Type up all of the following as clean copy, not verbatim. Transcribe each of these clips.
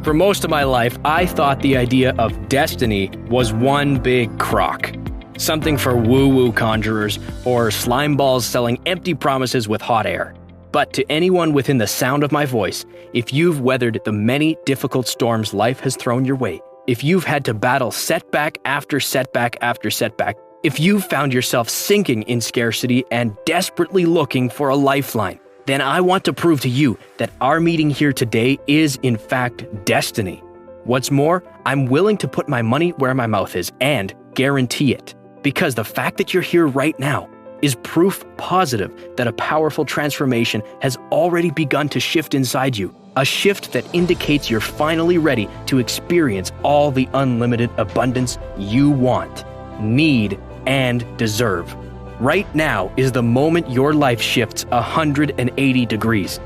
For most of my life, I thought the idea of destiny was one big crock. Something for woo-woo conjurers or slime balls selling empty promises with hot air. But to anyone within the sound of my voice, if you've weathered the many difficult storms life has thrown your way, if you've had to battle setback after setback after setback, if you've found yourself sinking in scarcity and desperately looking for a lifeline, then I want to prove to you that our meeting here today is in fact destiny. What's more, I'm willing to put my money where my mouth is and guarantee it. Because the fact that you're here right now is proof positive that a powerful transformation has already begun to shift inside you. A shift that indicates you're finally ready to experience all the unlimited abundance you want, need, and deserve. Right now is the moment your life shifts 180 degrees.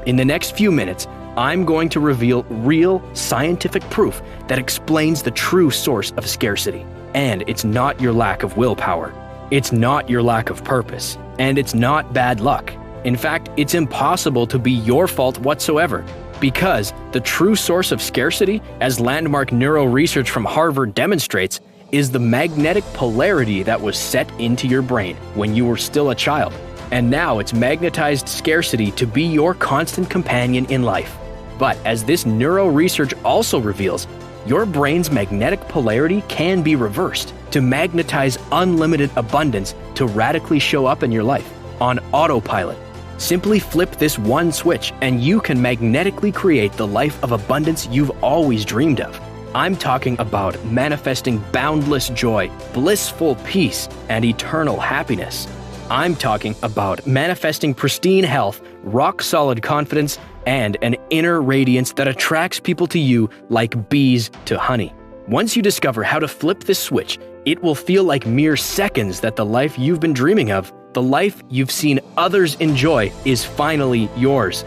In the next few minutes, I'm going to reveal real scientific proof that explains the true source of scarcity. And it's not your lack of willpower. It's not your lack of purpose. And it's not bad luck. In fact, it's impossible to be your fault whatsoever. Because the true source of scarcity, as landmark neuro research from Harvard demonstrates, is the magnetic polarity that was set into your brain when you were still a child. And now it's magnetized scarcity to be your constant companion in life. But as this neuro research also reveals, your brain's magnetic polarity can be reversed to magnetize unlimited abundance to radically show up in your life on autopilot. Simply flip this one switch and you can magnetically create the life of abundance you've always dreamed of. I'm talking about manifesting boundless joy, blissful peace, and eternal happiness. I'm talking about manifesting pristine health, rock-solid confidence, and an inner radiance that attracts people to you like bees to honey. Once you discover how to flip this switch, it will feel like mere seconds that the life you've been dreaming of, the life you've seen others enjoy, is finally yours.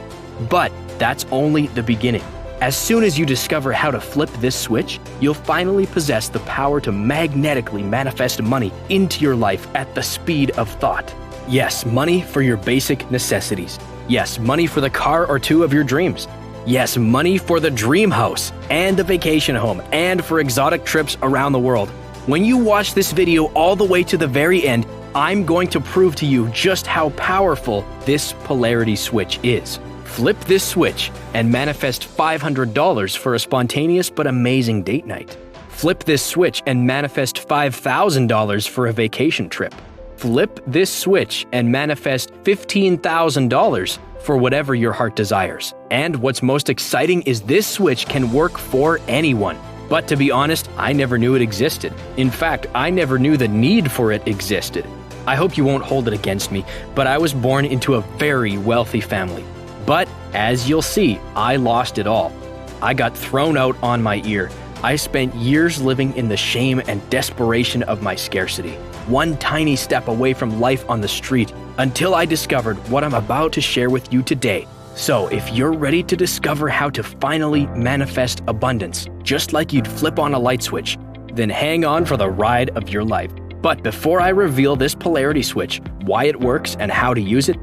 But that's only the beginning. As soon as you discover how to flip this switch, you'll finally possess the power to magnetically manifest money into your life at the speed of thought. Yes, money for your basic necessities. Yes, money for the car or two of your dreams. Yes, money for the dream house and the vacation home and for exotic trips around the world. When you watch this video all the way to the very end, I'm going to prove to you just how powerful this polarity switch is. Flip this switch and manifest $500 for a spontaneous but amazing date night. Flip this switch and manifest $5,000 for a vacation trip. Flip this switch and manifest $15,000 for whatever your heart desires. And what's most exciting is this switch can work for anyone. But to be honest, I never knew it existed. In fact, I never knew the need for it existed. I hope you won't hold it against me, but I was born into a very wealthy family. But, as you'll see, I lost it all. I got thrown out on my ear. I spent years living in the shame and desperation of my scarcity, one tiny step away from life on the street, until I discovered what I'm about to share with you today. So, if you're ready to discover how to finally manifest abundance, just like you'd flip on a light switch, then hang on for the ride of your life. But before I reveal this polarity switch, why it works, and how to use it,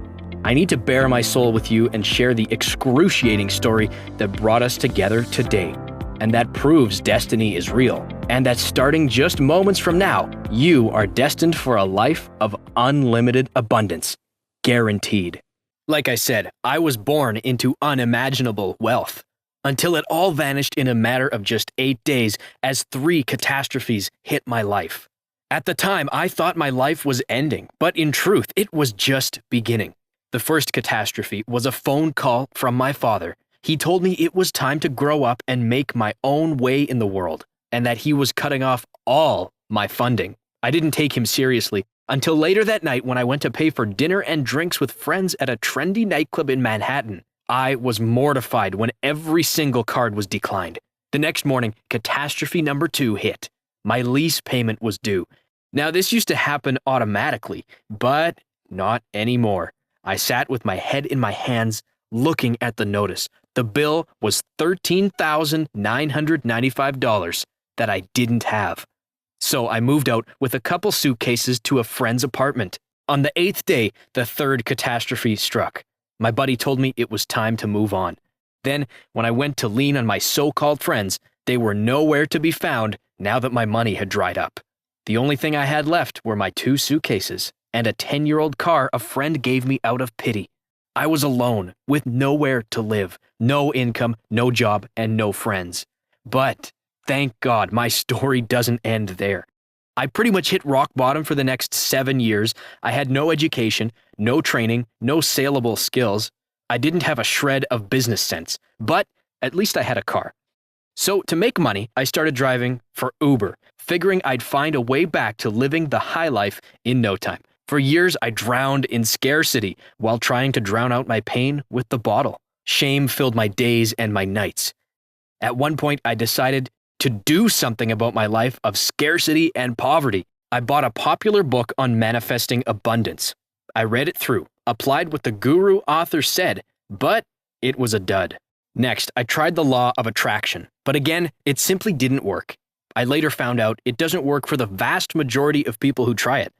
I need to bare my soul with you and share the excruciating story that brought us together today, and that proves destiny is real, and that starting just moments from now, you are destined for a life of unlimited abundance. Guaranteed. Like I said, I was born into unimaginable wealth, until it all vanished in a matter of just 8 days as 3 catastrophes hit my life. At the time, I thought my life was ending, but in truth, it was just beginning. The first catastrophe was a phone call from my father. He told me it was time to grow up and make my own way in the world, and that he was cutting off all my funding. I didn't take him seriously until later that night when I went to pay for dinner and drinks with friends at a trendy nightclub in Manhattan. I was mortified when every single card was declined. The next morning, catastrophe number 2 hit. My lease payment was due. Now, this used to happen automatically, but not anymore. I sat with my head in my hands, looking at the notice. The bill was $13,995 that I didn't have. So I moved out with a couple suitcases to a friend's apartment. On the 8th day, the third catastrophe struck. My buddy told me it was time to move on. Then, when I went to lean on my so-called friends, they were nowhere to be found now that my money had dried up. The only thing I had left were my 2 suitcases and a 10-year-old car a friend gave me out of pity. I was alone, with nowhere to live, no income, no job, and no friends. But, thank God, my story doesn't end there. I pretty much hit rock bottom for the next 7 years. I had no education, no training, no saleable skills. I didn't have a shred of business sense, but at least I had a car. So to make money, I started driving for Uber, figuring I'd find a way back to living the high life in no time. For years, I drowned in scarcity while trying to drown out my pain with the bottle. Shame filled my days and my nights. At one point, I decided to do something about my life of scarcity and poverty. I bought a popular book on manifesting abundance. I read it through, applied what the guru author said, but it was a dud. Next, I tried the law of attraction, but again, it simply didn't work. I later found out it doesn't work for the vast majority of people who try it.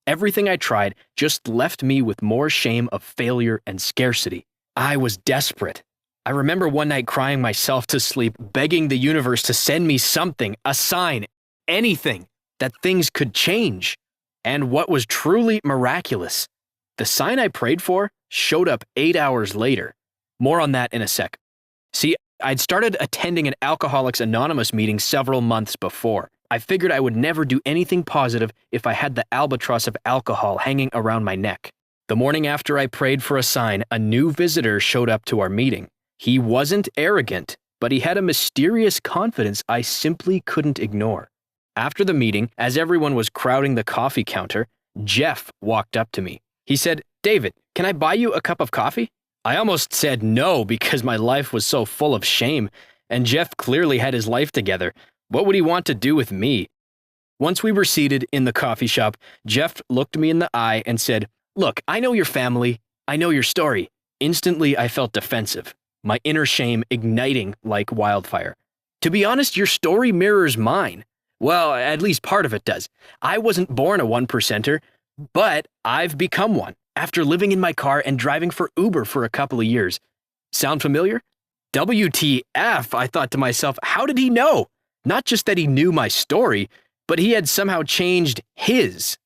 Everything I tried just left me with more shame of failure and scarcity. I was desperate. I remember one night crying myself to sleep, begging the universe to send me something, a sign, anything, that things could change. And what was truly miraculous, the sign I prayed for showed up 8 hours later. More on that in a sec. See, I'd started attending an Alcoholics Anonymous meeting several months before. I figured I would never do anything positive if I had the albatross of alcohol hanging around my neck. The morning after I prayed for a sign, a new visitor showed up to our meeting. He wasn't arrogant, but he had a mysterious confidence I simply couldn't ignore. After the meeting, as everyone was crowding the coffee counter, Jeff walked up to me. He said, "David, can I buy you a cup of coffee?" I almost said no because my life was so full of shame, and Jeff clearly had his life together. What would he want to do with me? Once we were seated in the coffee shop, Jeff looked me in the eye and said, "Look, I know your family. I know your story." Instantly, I felt defensive, my inner shame igniting like wildfire. "To be honest, your story mirrors mine." Well, at least part of it does. I wasn't born a 1%er, but I've become one after living in my car and driving for Uber for a couple of years. Sound familiar? WTF, I thought to myself, how did he know? Not just that he knew my story, but he had somehow changed his.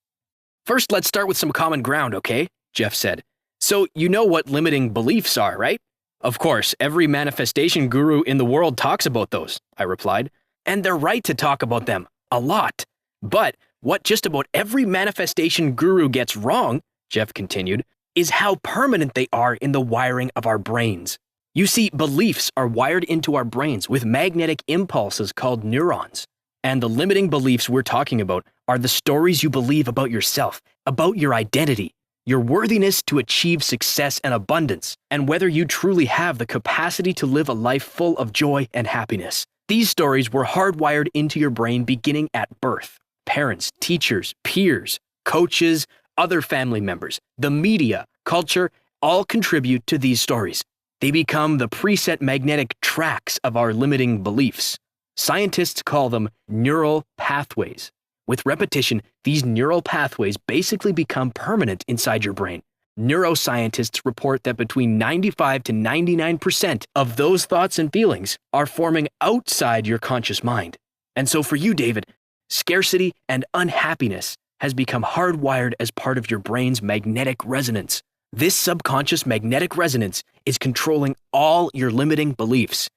"First, let's start with some common ground, okay?" Jeff said. "So you know what limiting beliefs are, right?" "Of course, every manifestation guru in the world talks about those," I replied. "And they're right to talk about them, a lot. But what just about every manifestation guru gets wrong," Jeff continued, "is how permanent they are in the wiring of our brains. You see, beliefs are wired into our brains with magnetic impulses called neurons. And the limiting beliefs we're talking about are the stories you believe about yourself, about your identity, your worthiness to achieve success and abundance, and whether you truly have the capacity to live a life full of joy and happiness. These stories were hardwired into your brain beginning at birth. Parents, teachers, peers, coaches, other family members, the media, culture, all contribute to these stories. They become the preset magnetic tracks of our limiting beliefs. Scientists call them neural pathways. With repetition, these neural pathways basically become permanent inside your brain. Neuroscientists report that between 95 to 99% of those thoughts and feelings are forming outside your conscious mind. And so for you, David, scarcity and unhappiness has become hardwired as part of your brain's magnetic resonance. This subconscious magnetic resonance is controlling all your limiting beliefs.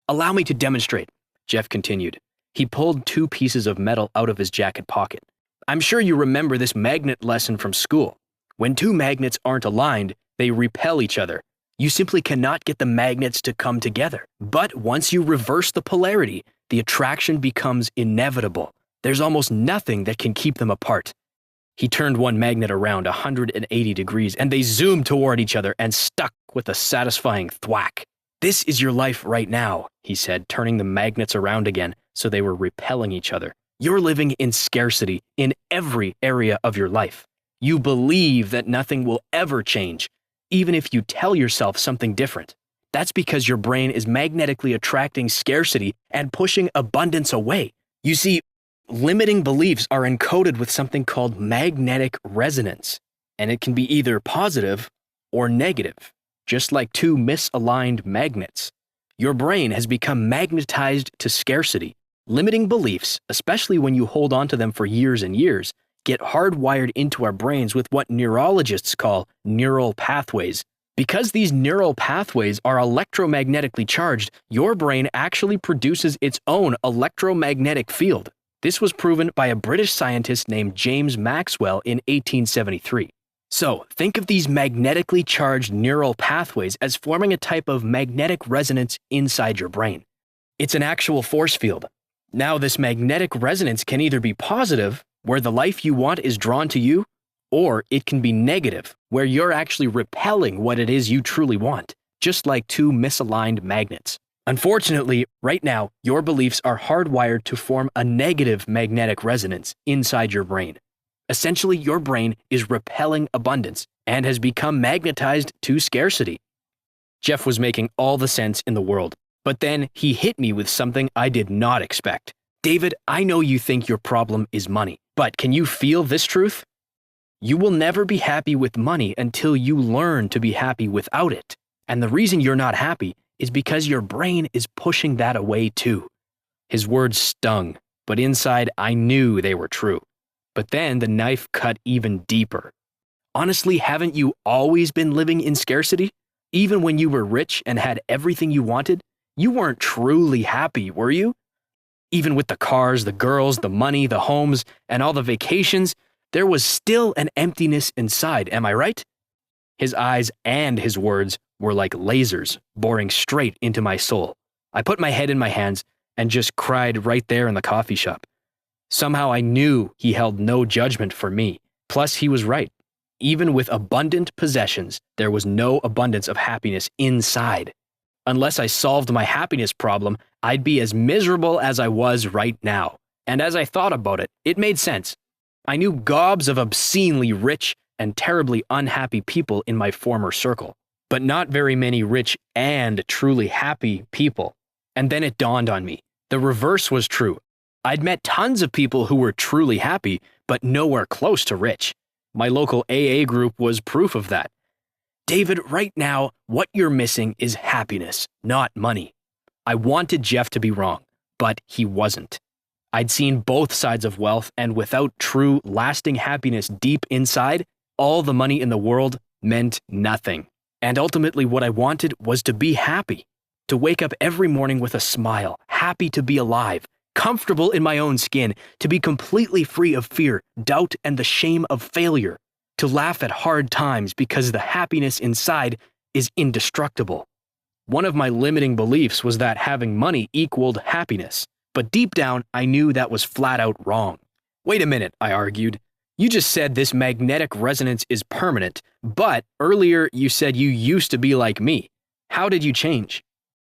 "Allow me to demonstrate," Jeff continued. He pulled 2 pieces of metal out of his jacket pocket. "I'm sure you remember this magnet lesson from school. When 2 magnets aren't aligned, they repel each other. You simply cannot get the magnets to come together. But once you reverse the polarity, the attraction becomes inevitable. There's almost nothing that can keep them apart." He turned one magnet around 180 degrees, and they zoomed toward each other and stuck with a satisfying thwack. "This is your life right now," he said, turning the magnets around again so they were repelling each other. "You're living in scarcity in every area of your life. You believe that nothing will ever change, even if you tell yourself something different. That's because your brain is magnetically attracting scarcity and pushing abundance away. You see, limiting beliefs are encoded with something called magnetic resonance, and it can be either positive or negative, just like 2 misaligned magnets. Your brain has become magnetized to scarcity. Limiting beliefs, especially when you hold on to them for years and years, get hardwired into our brains with what neurologists call neural pathways. Because these neural pathways are electromagnetically charged, your brain actually produces its own electromagnetic field. This was proven by a British scientist named James Maxwell in 1873. So, think of these magnetically charged neural pathways as forming a type of magnetic resonance inside your brain. It's an actual force field. Now, this magnetic resonance can either be positive, where the life you want is drawn to you, or it can be negative, where you're actually repelling what it is you truly want, just like two misaligned magnets. Unfortunately, right now, your beliefs are hardwired to form a negative magnetic resonance inside your brain. Essentially, your brain is repelling abundance and has become magnetized to scarcity. Jeff was making all the sense in the world, but then he hit me with something I did not expect. David, I know you think your problem is money, but can you feel this truth? You will never be happy with money until you learn to be happy without it. And the reason you're not happy is because your brain is pushing that away too. His words stung, but inside I knew they were true. But then the knife cut even deeper. Honestly, haven't you always been living in scarcity? Even when you were rich and had everything you wanted, you weren't truly happy, were you? Even with the cars, the girls, the money, the homes, and all the vacations, there was still an emptiness inside, am I right? His eyes and his words were like lasers, boring straight into my soul. I put my head in my hands and just cried right there in the coffee shop. Somehow I knew he held no judgment for me. Plus, he was right. Even with abundant possessions, there was no abundance of happiness inside. Unless I solved my happiness problem, I'd be as miserable as I was right now. And as I thought about it, it made sense. I knew gobs of obscenely rich and terribly unhappy people in my former circle, but not very many rich and truly happy people. And then it dawned on me. The reverse was true. I'd met tons of people who were truly happy, but nowhere close to rich. My local AA group was proof of that. David, right now, what you're missing is happiness, not money. I wanted Jeff to be wrong, but he wasn't. I'd seen both sides of wealth, and without true, lasting happiness deep inside, all the money in the world meant nothing. And ultimately, what I wanted was to be happy. To wake up every morning with a smile, happy to be alive, comfortable in my own skin, to be completely free of fear, doubt, and the shame of failure, to laugh at hard times because the happiness inside is indestructible. One of my limiting beliefs was that having money equaled happiness, but deep down I knew that was flat out wrong. Wait a minute, I argued. You just said this magnetic resonance is permanent, but earlier you said you used to be like me. How did you change?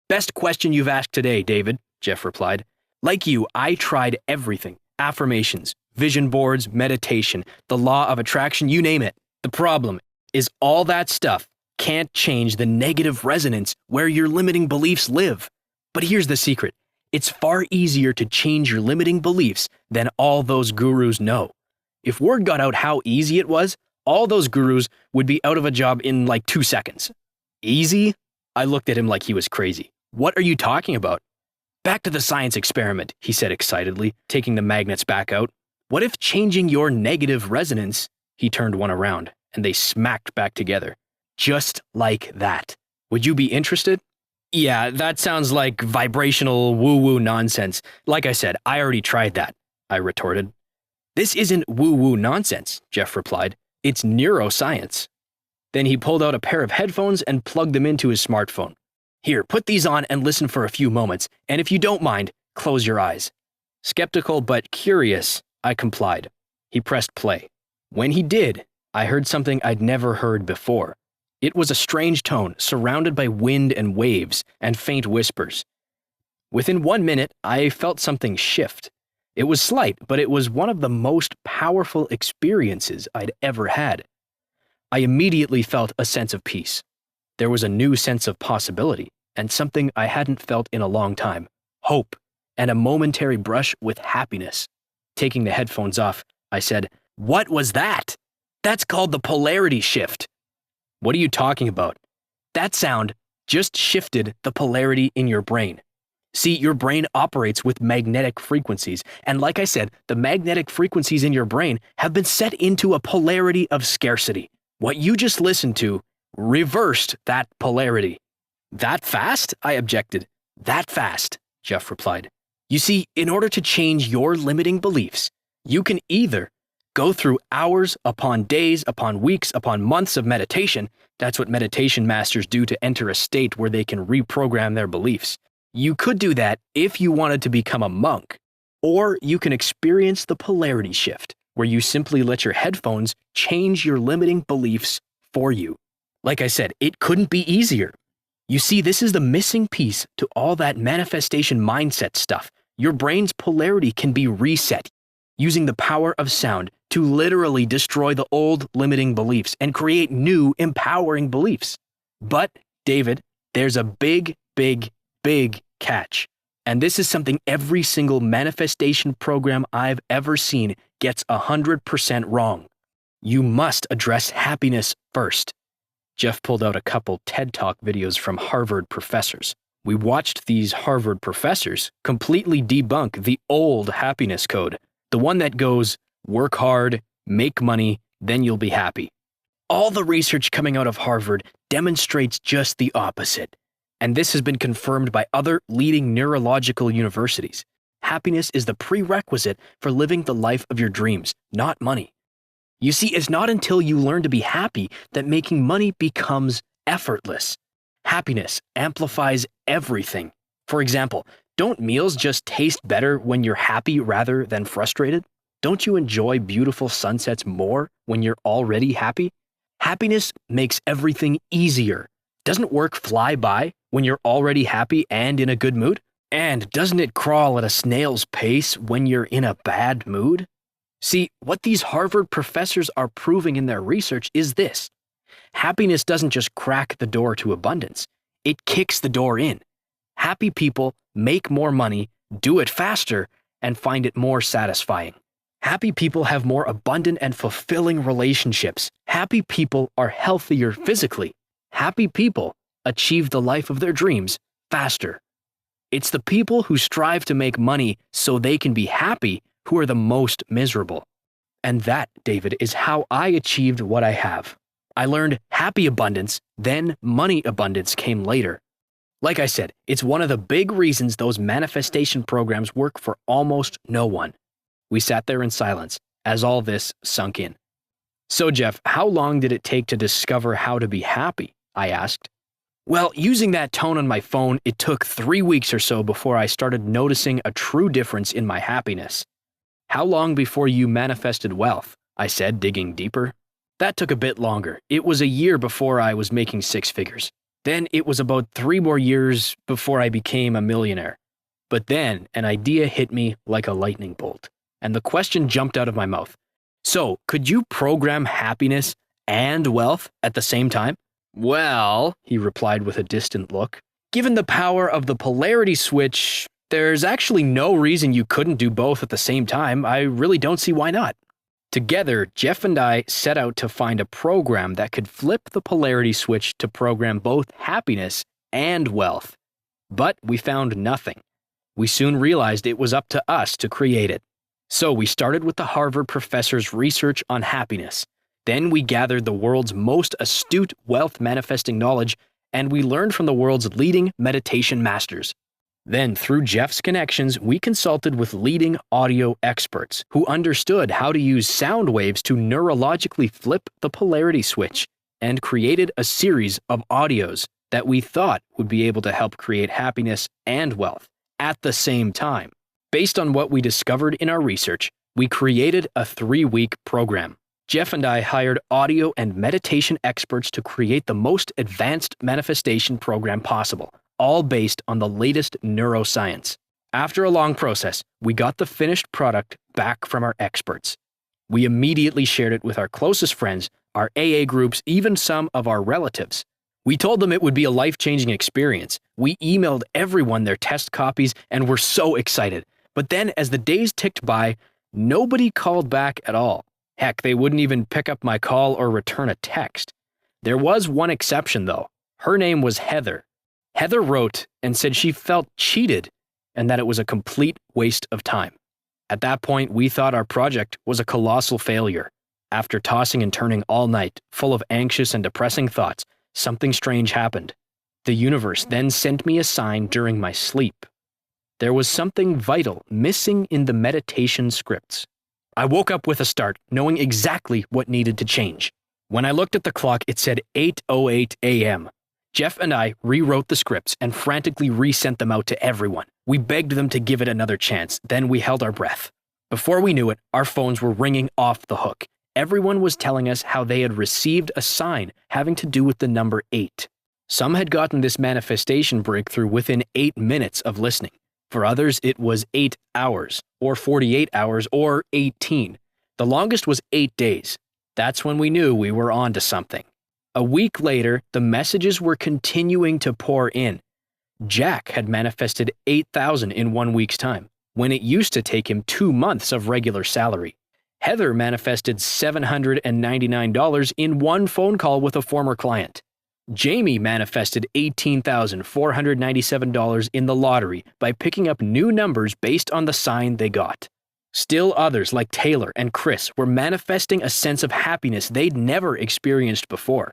Best question you've asked today, David, Jeff replied. Like you, I tried everything. Affirmations, vision boards, meditation, the law of attraction, you name it. The problem is all that stuff can't change the negative resonance where your limiting beliefs live. But here's the secret. It's far easier to change your limiting beliefs than all those gurus know. If word got out how easy it was, all those gurus would be out of a job in like 2 seconds. Easy? I looked at him like he was crazy. What are you talking about? Back to the science experiment, he said excitedly, taking the magnets back out. What if changing your negative resonance? He turned one around, and they smacked back together. Just like that. Would you be interested? Yeah, that sounds like vibrational woo-woo nonsense. Like I said, I already tried that, I retorted. This isn't woo-woo nonsense, Jeff replied. It's neuroscience. Then he pulled out a pair of headphones and plugged them into his smartphone. Here, put these on and listen for a few moments, and if you don't mind, close your eyes. Skeptical but curious, I complied. He pressed play. When he did, I heard something I'd never heard before. It was a strange tone, surrounded by wind and waves and faint whispers. Within 1 minute, I felt something shift. It was slight, but it was one of the most powerful experiences I'd ever had. I immediately felt a sense of peace. There was a new sense of possibility, and something I hadn't felt in a long time, hope, and a momentary brush with happiness. Taking the headphones off, I said, "What was that? That's called the polarity shift." "What are you talking about?" "That sound just shifted the polarity in your brain. See, your brain operates with magnetic frequencies, and like I said, the magnetic frequencies in your brain have been set into a polarity of scarcity. What you just listened to reversed that polarity. That fast? I objected. That fast, Jeff replied. You see, in order to change your limiting beliefs, you can either go through hours upon days, upon weeks, upon months of meditation. That's what meditation masters do to enter a state where they can reprogram their beliefs. You could do that if you wanted to become a monk, or you can experience the polarity shift, where you simply let your headphones change your limiting beliefs for you. Like I said, it couldn't be easier. You see, this is the missing piece to all that manifestation mindset stuff. Your brain's polarity can be reset using the power of sound to literally destroy the old limiting beliefs and create new empowering beliefs. But, David, there's a big catch. And this is something every single manifestation program I've ever seen gets 100% wrong. You must address happiness first. Jeff pulled out a couple TED Talk videos from Harvard professors. We watched these Harvard professors completely debunk the old happiness code, the one that goes, work hard, make money, then you'll be happy. All the research coming out of Harvard demonstrates just the opposite. And this has been confirmed by other leading neurological universities. Happiness is the prerequisite for living the life of your dreams, not money. You see, it's not until you learn to be happy that making money becomes effortless. Happiness amplifies everything. For example, don't meals just taste better when you're happy rather than frustrated? Don't you enjoy beautiful sunsets more when you're already happy? Happiness makes everything easier. Doesn't work fly by when you're already happy and in a good mood? And doesn't it crawl at a snail's pace when you're in a bad mood? See, what these Harvard professors are proving in their research is this. Happiness doesn't just crack the door to abundance. It kicks the door in. Happy people make more money, do it faster, and find it more satisfying. Happy people have more abundant and fulfilling relationships. Happy people are healthier physically. Happy people achieve the life of their dreams faster. It's the people who strive to make money so they can be happy who are the most miserable. And that, David, is how I achieved what I have. I learned happy abundance, then money abundance came later. Like I said, it's one of the big reasons those manifestation programs work for almost no one. We sat there in silence as all this sunk in. So, Jeff, how long did it take to discover how to be happy? I asked. Well, using that tone on my phone, it took 3 weeks or so before I started noticing a true difference in my happiness. How long before you manifested wealth? I said, digging deeper. That took a bit longer. It was a year before I was making 6 figures. Then it was about 3 more years before I became a millionaire. But then an idea hit me like a lightning bolt, and the question jumped out of my mouth. So, could you program happiness and wealth at the same time? Well, he replied with a distant look, given the power of the polarity switch, there's actually no reason you couldn't do both at the same time. I really don't see why not. Together, Jeff and I set out to find a program that could flip the polarity switch to program both happiness and wealth. But we found nothing. We soon realized it was up to us to create it. So we started with the Harvard professor's research on happiness. Then we gathered the world's most astute wealth manifesting knowledge, and we learned from the world's leading meditation masters. Then, through Jeff's connections, we consulted with leading audio experts who understood how to use sound waves to neurologically flip the polarity switch, and created a series of audios that we thought would be able to help create happiness and wealth at the same time. Based on what we discovered in our research, we created a 3-week program. Jeff and I hired audio and meditation experts to create the most advanced manifestation program possible, all based on the latest neuroscience. After a long process, we got the finished product back from our experts. We immediately shared it with our closest friends, our AA groups, even some of our relatives. We told them it would be a life-changing experience. We emailed everyone their test copies and were so excited. But then, as the days ticked by, nobody called back at all. Heck, they wouldn't even pick up my call or return a text. There was one exception, though. Her name was Heather. Heather wrote and said she felt cheated and that it was a complete waste of time. At that point, we thought our project was a colossal failure. After tossing and turning all night, full of anxious and depressing thoughts, something strange happened. The universe then sent me a sign during my sleep. There was something vital missing in the meditation scripts. I woke up with a start, knowing exactly what needed to change. When I looked at the clock, it said 8:08 a.m. Jeff and I rewrote the scripts and frantically resent them out to everyone. We begged them to give it another chance, then we held our breath. Before we knew it, our phones were ringing off the hook. Everyone was telling us how they had received a sign having to do with the number 8. Some had gotten this manifestation breakthrough within 8 minutes of listening. For others, it was 8 hours, or 48 hours, or 18. The longest was 8 days. That's when we knew we were on to something. A week later, the messages were continuing to pour in. Jack had manifested $8,000 in 1 week's time, when it used to take him 2 months of regular salary. Heather manifested $799 in one phone call with a former client. Jamie manifested $18,497 in the lottery by picking up new numbers based on the sign they got. Still others like Taylor and Chris were manifesting a sense of happiness they'd never experienced before.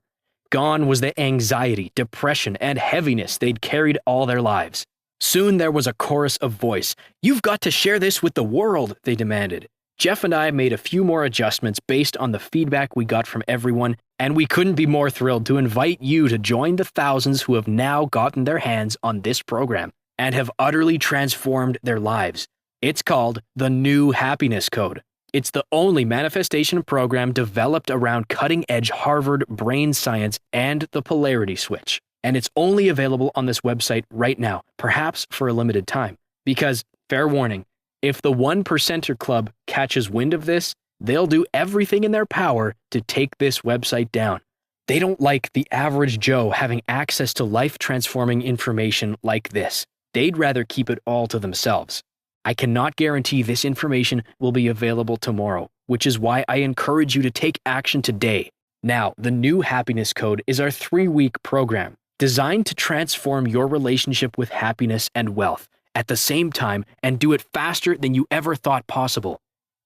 Gone was the anxiety, depression, and heaviness they'd carried all their lives. Soon there was a chorus of voice. "You've got to share this with the world," they demanded. Jeff and I made a few more adjustments based on the feedback we got from everyone, and we couldn't be more thrilled to invite you to join the thousands who have now gotten their hands on this program and have utterly transformed their lives. It's called the New Happiness Code. It's the only manifestation program developed around cutting-edge Harvard brain science and the Polarity Switch. And it's only available on this website right now, perhaps for a limited time. Because, fair warning, if the 1%er Club catches wind of this, they'll do everything in their power to take this website down. They don't like the average Joe having access to life-transforming information like this. They'd rather keep it all to themselves. I cannot guarantee this information will be available tomorrow, which is why I encourage you to take action today. Now, the New Happiness Code is our 3-week program designed to transform your relationship with happiness and wealth at the same time and do it faster than you ever thought possible.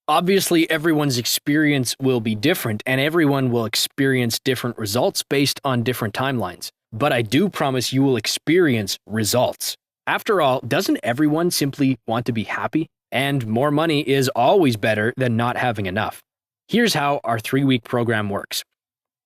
Obviously, everyone's experience will be different and everyone will experience different results based on different timelines. But I do promise you will experience results. After all, doesn't everyone simply want to be happy? And more money is always better than not having enough. Here's how our 3-week program works.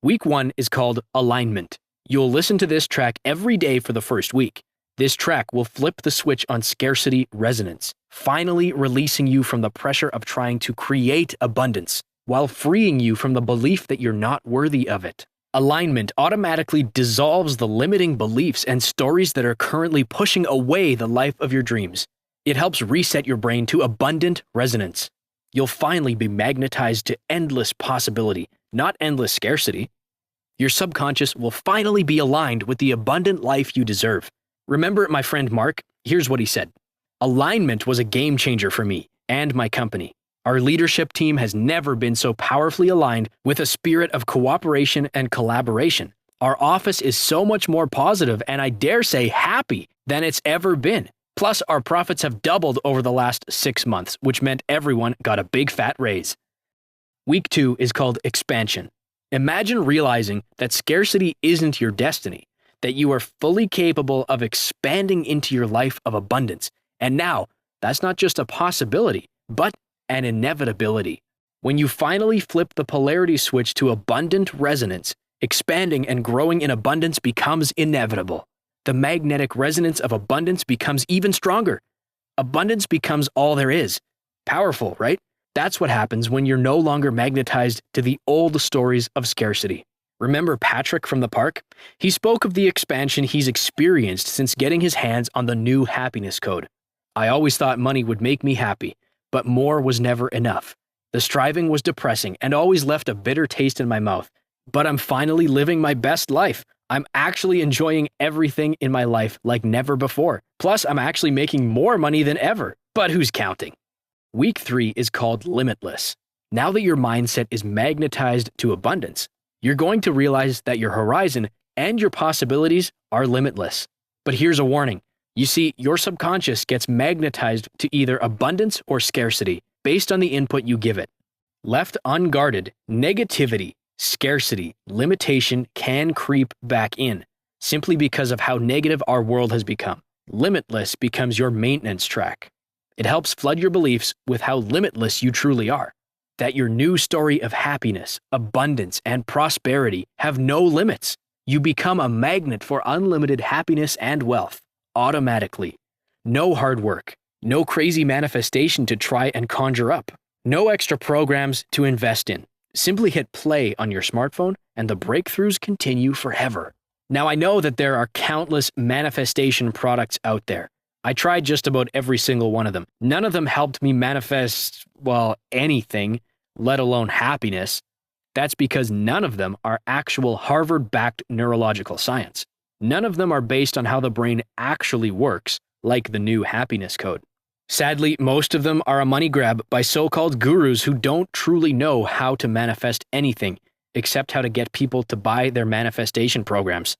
Week 1 is called Alignment. You'll listen to this track every day for the first week. This track will flip the switch on scarcity resonance, finally releasing you from the pressure of trying to create abundance, while freeing you from the belief that you're not worthy of it. Alignment automatically dissolves the limiting beliefs and stories that are currently pushing away the life of your dreams. It helps reset your brain to abundant resonance. You'll finally be magnetized to endless possibility, not endless scarcity. Your subconscious will finally be aligned with the abundant life you deserve. Remember my friend Mark? Here's what he said. Alignment was a game changer for me and my company. Our leadership team has never been so powerfully aligned with a spirit of cooperation and collaboration. Our office is so much more positive and I dare say happy than it's ever been. Plus, our profits have doubled over the last 6 months, which meant everyone got a big fat raise. Week 2 is called Expansion. Imagine realizing that scarcity isn't your destiny, that you are fully capable of expanding into your life of abundance. And now, that's not just a possibility, but an inevitability. When you finally flip the polarity switch to abundant resonance, expanding and growing in abundance becomes inevitable. The magnetic resonance of abundance becomes even stronger. Abundance becomes all there is. Powerful, right? That's what happens when you're no longer magnetized to the old stories of scarcity. Remember Patrick from the park? He spoke of the expansion he's experienced since getting his hands on the New Happiness Code. I always thought money would make me happy, but more was never enough. The striving was depressing and always left a bitter taste in my mouth. But I'm finally living my best life. I'm actually enjoying everything in my life like never before. Plus, I'm actually making more money than ever. But who's counting? Week 3 is called Limitless. Now that your mindset is magnetized to abundance, you're going to realize that your horizon and your possibilities are limitless. But here's a warning. You see, your subconscious gets magnetized to either abundance or scarcity based on the input you give it. Left unguarded, negativity, scarcity, limitation can creep back in, simply because of how negative our world has become. Limitless becomes your maintenance track. It helps flood your beliefs with how limitless you truly are. That your new story of happiness, abundance, and prosperity have no limits. You become a magnet for unlimited happiness and wealth, automatically. No hard work, no crazy manifestation to try and conjure up, no extra programs to invest in. Simply hit play on your smartphone and the breakthroughs continue forever. Now I know that there are countless manifestation products out there. I tried just about every single one of them. None of them helped me manifest, well, anything, let alone happiness. That's because none of them are actual Harvard-backed neurological science. None of them are based on how the brain actually works, like the new happiness code. Sadly, most of them are a money grab by so-called gurus who don't truly know how to manifest anything, except how to get people to buy their manifestation programs.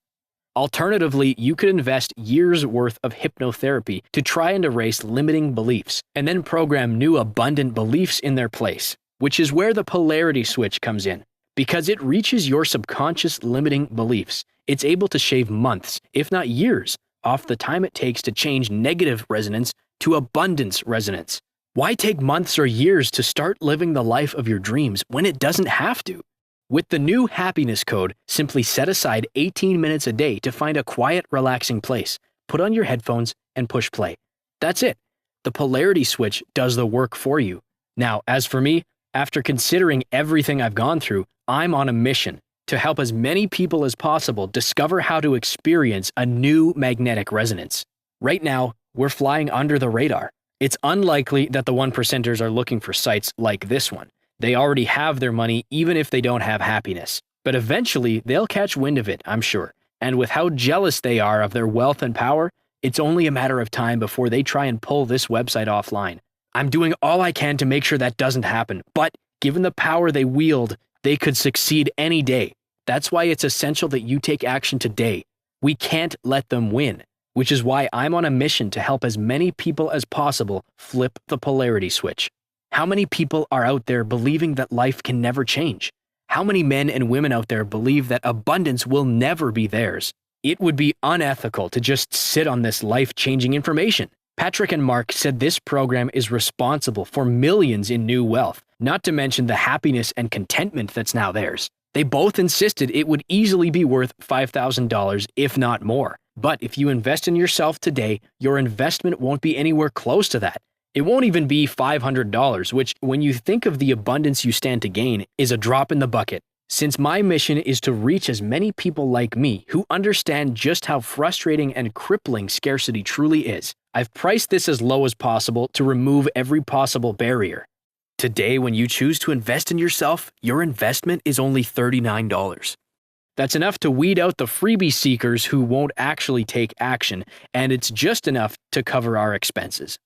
Alternatively, you could invest years' worth of hypnotherapy to try and erase limiting beliefs, and then program new abundant beliefs in their place, which is where the polarity switch comes in. Because it reaches your subconscious limiting beliefs, it's able to shave months, if not years, off the time it takes to change negative resonance to abundance resonance. Why take months or years to start living the life of your dreams when it doesn't have to? With the new happiness code, simply set aside 18 minutes a day to find a quiet, relaxing place, put on your headphones, and push play. That's it. The polarity switch does the work for you. Now, as for me, after considering everything I've gone through, I'm on a mission to help as many people as possible discover how to experience a new magnetic resonance. Right now, we're flying under the radar. It's unlikely that the 1%ers are looking for sites like this one. They already have their money even if they don't have happiness. But eventually, they'll catch wind of it, I'm sure. And with how jealous they are of their wealth and power, it's only a matter of time before they try and pull this website offline. I'm doing all I can to make sure that doesn't happen, but given the power they wield, they could succeed any day. That's why it's essential that you take action today. We can't let them win, which is why I'm on a mission to help as many people as possible flip the polarity switch. How many people are out there believing that life can never change? How many men and women out there believe that abundance will never be theirs? It would be unethical to just sit on this life-changing information. Patrick and Mark said this program is responsible for millions in new wealth, not to mention the happiness and contentment that's now theirs. They both insisted it would easily be worth $5,000, if not more. But if you invest in yourself today, your investment won't be anywhere close to that. It won't even be $500, which, when you think of the abundance you stand to gain, is a drop in the bucket. Since my mission is to reach as many people like me who understand just how frustrating and crippling scarcity truly is, I've priced this as low as possible to remove every possible barrier. Today, when you choose to invest in yourself, your investment is only $39. That's enough to weed out the freebie seekers who won't actually take action, and it's just enough to cover our expenses.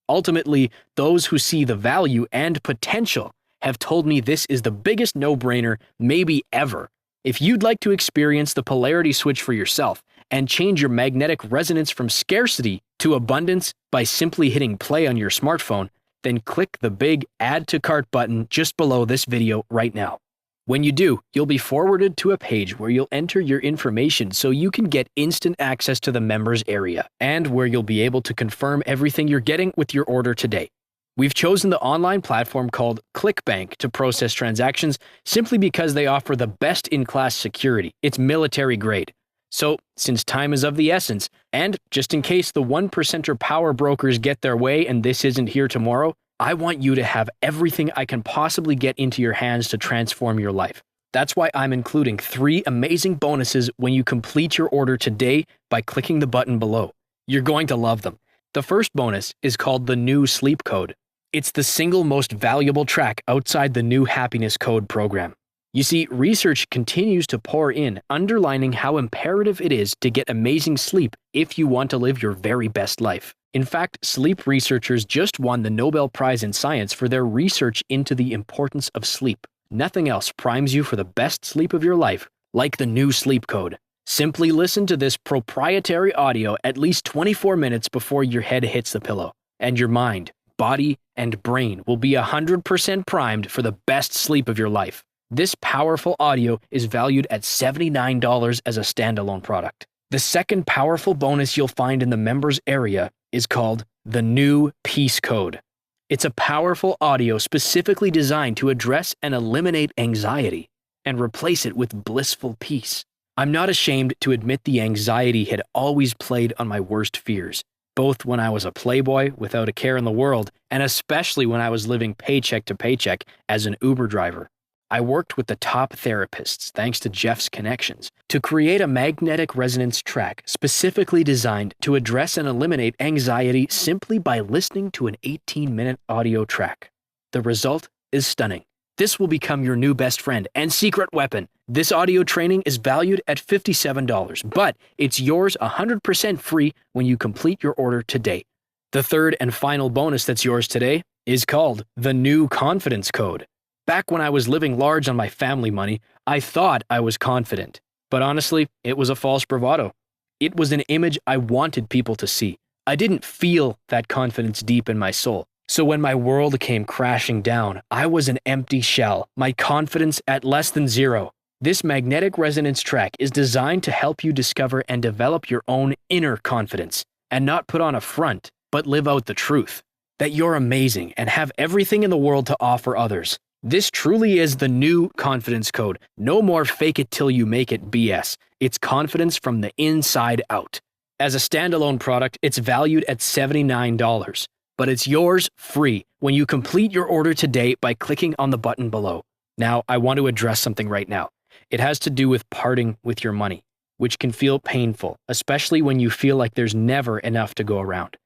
Ultimately, those who see the value and potential have told me this is the biggest no-brainer maybe ever. If you'd like to experience the polarity switch for yourself and change your magnetic resonance from scarcity to abundance by simply hitting play on your smartphone, then click the big Add to Cart button just below this video right now. When you do, you'll be forwarded to a page where you'll enter your information so you can get instant access to the members area, and where you'll be able to confirm everything you're getting with your order today. We've chosen the online platform called ClickBank to process transactions simply because they offer the best-in-class security. It's military grade. So, since time is of the essence, and just in case the 1%er power brokers get their way and this isn't here tomorrow, I want you to have everything I can possibly get into your hands to transform your life. That's why I'm including 3 amazing bonuses when you complete your order today by clicking the button below. You're going to love them. The first bonus is called the New Sleep Code. It's the single most valuable track outside the New Happiness Code program. You see, research continues to pour in, underlining how imperative it is to get amazing sleep if you want to live your very best life. In fact, sleep researchers just won the Nobel Prize in Science for their research into the importance of sleep. Nothing else primes you for the best sleep of your life like the New Sleep Code. Simply listen to this proprietary audio at least 24 minutes before your head hits the pillow, and your mind, body, and brain will be 100% primed for the best sleep of your life. This powerful audio is valued at $79 as a standalone product. The second powerful bonus you'll find in the members area is called the new Peace Code. It's a powerful audio specifically designed to address and eliminate anxiety and replace it with blissful peace. I'm not ashamed to admit the anxiety had always played on my worst fears, both when I was a playboy without a care in the world, and especially when I was living paycheck to paycheck as an Uber driver. I worked with the top therapists, thanks to Jeff's connections, to create a magnetic resonance track specifically designed to address and eliminate anxiety simply by listening to an 18-minute audio track. The result is stunning. This will become your new best friend and secret weapon. This audio training is valued at $57, but it's yours 100% free when you complete your order today. The third and final bonus that's yours today is called the new Confidence Code. Back when I was living large on my family money, I thought I was confident. But honestly, it was a false bravado. It was an image I wanted people to see. I didn't feel that confidence deep in my soul. So when my world came crashing down, I was an empty shell, my confidence at less than zero. This magnetic resonance track is designed to help you discover and develop your own inner confidence, and not put on a front, but live out the truth, that you're amazing and have everything in the world to offer others. This truly is the new Confidence Code. No more fake it till you make it BS. It's confidence from the inside out. As a standalone product, it's valued at $79, but it's yours free when you complete your order today by clicking on the button below. Now, I want to address something right now. It has to do with parting with your money, which can feel painful, especially when you feel like there's never enough to go around.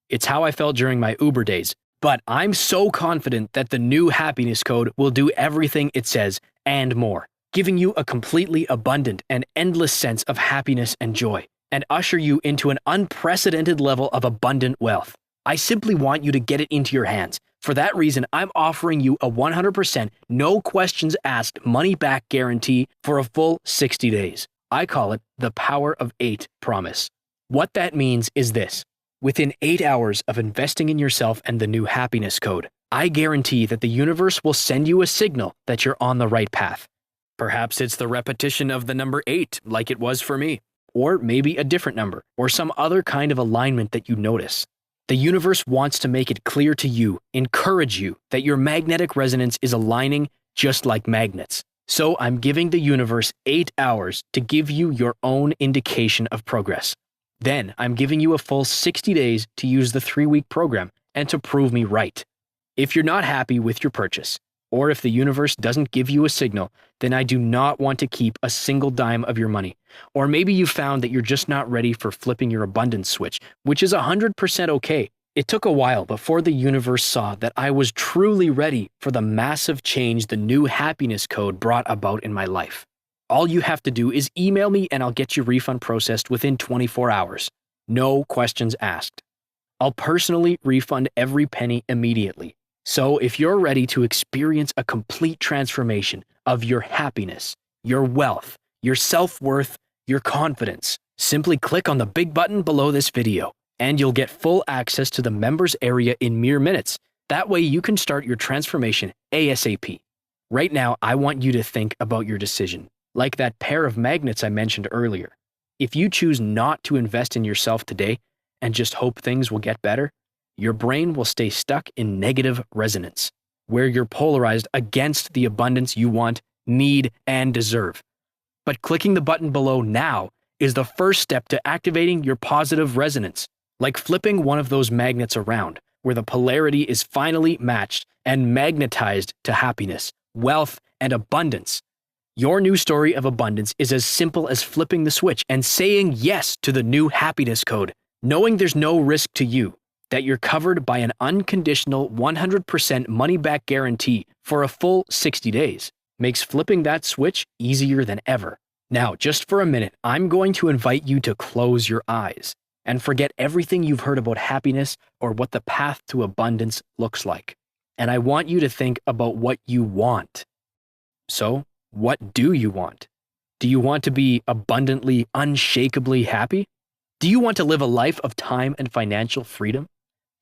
It's how I felt during my Uber days. But I'm so confident that the new Happiness Code will do everything it says and more, giving you a completely abundant and endless sense of happiness and joy, and usher you into an unprecedented level of abundant wealth. I simply want you to get it into your hands. For that reason, I'm offering you a 100% no questions asked money back guarantee for a full 60 days. I call it the Power of 8 promise. What that means is this. Within 8 hours of investing in yourself and the new Happiness Code, I guarantee that the universe will send you a signal that you're on the right path. Perhaps it's the repetition of the number 8, like it was for me, or maybe a different number, or some other kind of alignment that you notice. The universe wants to make it clear to you, encourage you, that your magnetic resonance is aligning just like magnets. So I'm giving the universe 8 hours to give you your own indication of progress. Then I'm giving you a full 60 days to use the 3-week program and to prove me right. If you're not happy with your purchase, or if the universe doesn't give you a signal, then I do not want to keep a single dime of your money. Or maybe you found that you're just not ready for flipping your abundance switch, which is 100% okay. It took a while before the universe saw that I was truly ready for the massive change the new Happiness Code brought about in my life. All you have to do is email me and I'll get your refund processed within 24 hours. No questions asked. I'll personally refund every penny immediately. So if you're ready to experience a complete transformation of your happiness, your wealth, your self-worth, your confidence, simply click on the big button below this video and you'll get full access to the members area in mere minutes. That way you can start your transformation ASAP. Right now, I want you to think about your decision. Like that pair of magnets I mentioned earlier. If you choose not to invest in yourself today and just hope things will get better, your brain will stay stuck in negative resonance, where you're polarized against the abundance you want, need, and deserve. But clicking the button below now is the first step to activating your positive resonance, like flipping one of those magnets around, where the polarity is finally matched and magnetized to happiness, wealth, and abundance. Your new story of abundance is as simple as flipping the switch and saying yes to the new Happiness Code, knowing there's no risk to you, that you're covered by an unconditional 100% money-back guarantee for a full 60 days, makes flipping that switch easier than ever. Now, just for a minute, I'm going to invite you to close your eyes and forget everything you've heard about happiness or what the path to abundance looks like. And I want you to think about what you want. So, what do you want? Do you want to be abundantly, unshakably happy? Do you want to live a life of time and financial freedom?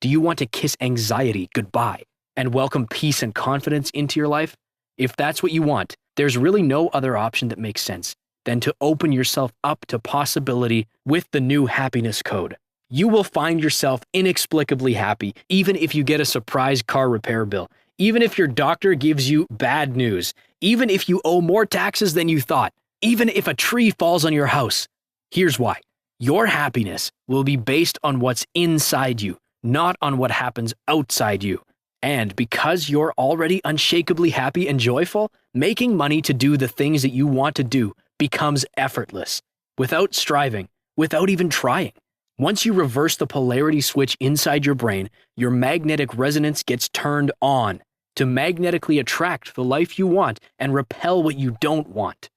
Do you want to kiss anxiety goodbye and welcome peace and confidence into your life? If that's what you want, there's really no other option that makes sense than to open yourself up to possibility with the new happiness code. You will find yourself inexplicably happy, even if you get a surprise car repair bill, even if your doctor gives you bad news, even if you owe more taxes than you thought, even if a tree falls on your house. Here's why. Your happiness will be based on what's inside you, not on what happens outside you. And because you're already unshakably happy and joyful, making money to do the things that you want to do becomes effortless, without striving, without even trying. Once you reverse the polarity switch inside your brain, your magnetic resonance gets turned on to magnetically attract the life you want and repel what you don't want.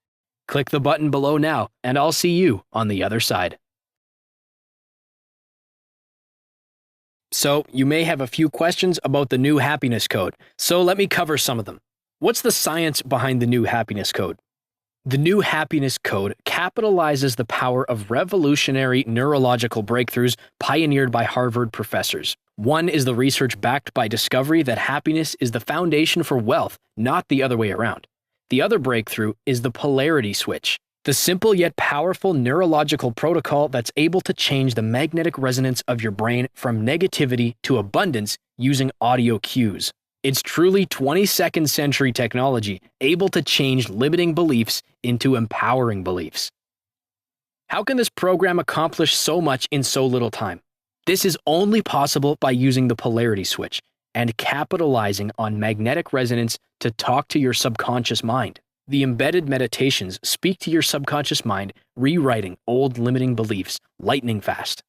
Click the button below now, and I'll see you on the other side. So, you may have a few questions about the new happiness code, so let me cover some of them. What's the science behind the new happiness code? The new happiness code capitalizes the power of revolutionary neurological breakthroughs pioneered by Harvard professors. One is the research backed by discovery that happiness is the foundation for wealth, not the other way around. The other breakthrough is the Polarity Switch, the simple yet powerful neurological protocol that's able to change the magnetic resonance of your brain from negativity to abundance using audio cues. It's truly 22nd century technology, able to change limiting beliefs into empowering beliefs. How can this program accomplish so much in so little time? This is only possible by using the polarity switch and capitalizing on magnetic resonance to talk to your subconscious mind. The embedded meditations speak to your subconscious mind, rewriting old limiting beliefs lightning fast.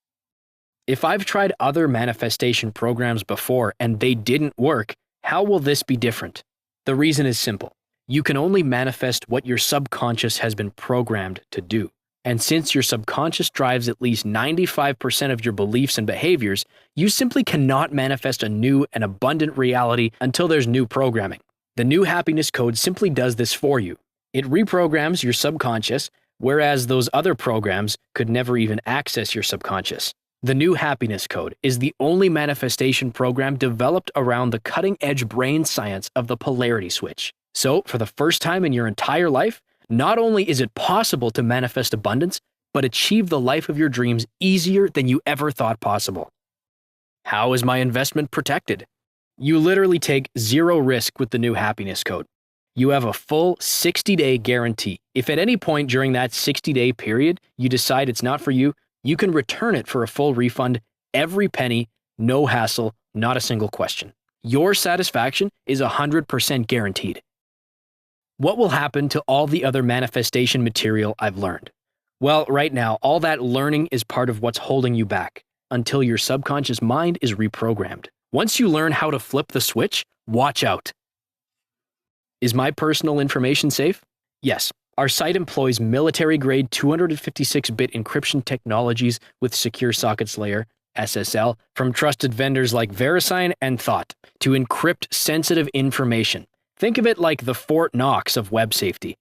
If I've tried other manifestation programs before and they didn't work, how will this be different? The reason is simple. You can only manifest what your subconscious has been programmed to do. And since your subconscious drives at least 95% of your beliefs and behaviors, you simply cannot manifest a new and abundant reality until there's new programming. The new happiness code simply does this for you. It reprograms your subconscious, whereas those other programs could never even access your subconscious. The new happiness code is the only manifestation program developed around the cutting-edge brain science of the polarity switch. So, for the first time in your entire life, not only is it possible to manifest abundance, but achieve the life of your dreams easier than you ever thought possible. How is my investment protected? You literally take zero risk with the new happiness code. You have a full 60-day guarantee. If at any point during that 60-day period you decide it's not for you, you can return it for a full refund, every penny, no hassle, not a single question. Your satisfaction is 100% guaranteed. What will happen to all the other manifestation material I've learned? Well, right now, all that learning is part of what's holding you back until your subconscious mind is reprogrammed. Once you learn how to flip the switch, watch out. Is my personal information safe? Yes. Our site employs military-grade 256-bit encryption technologies with Secure Sockets Layer, SSL, from trusted vendors like VeriSign and Thought to encrypt sensitive information. Think of it like the Fort Knox of web safety.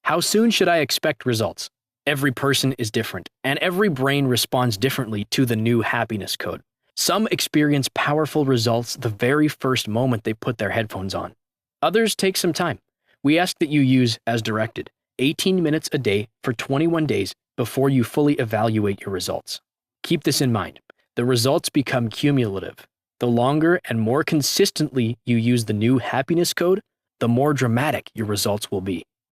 How soon should I expect results? Every person is different, and every brain responds differently to the new happiness code. Some experience powerful results the very first moment they put their headphones on. Others take some time. We ask that you use as directed, 18 minutes a day for 21 days before you fully evaluate your results. Keep this in mind. The results become cumulative. The longer and more consistently you use the new happiness code, the more dramatic your results will be.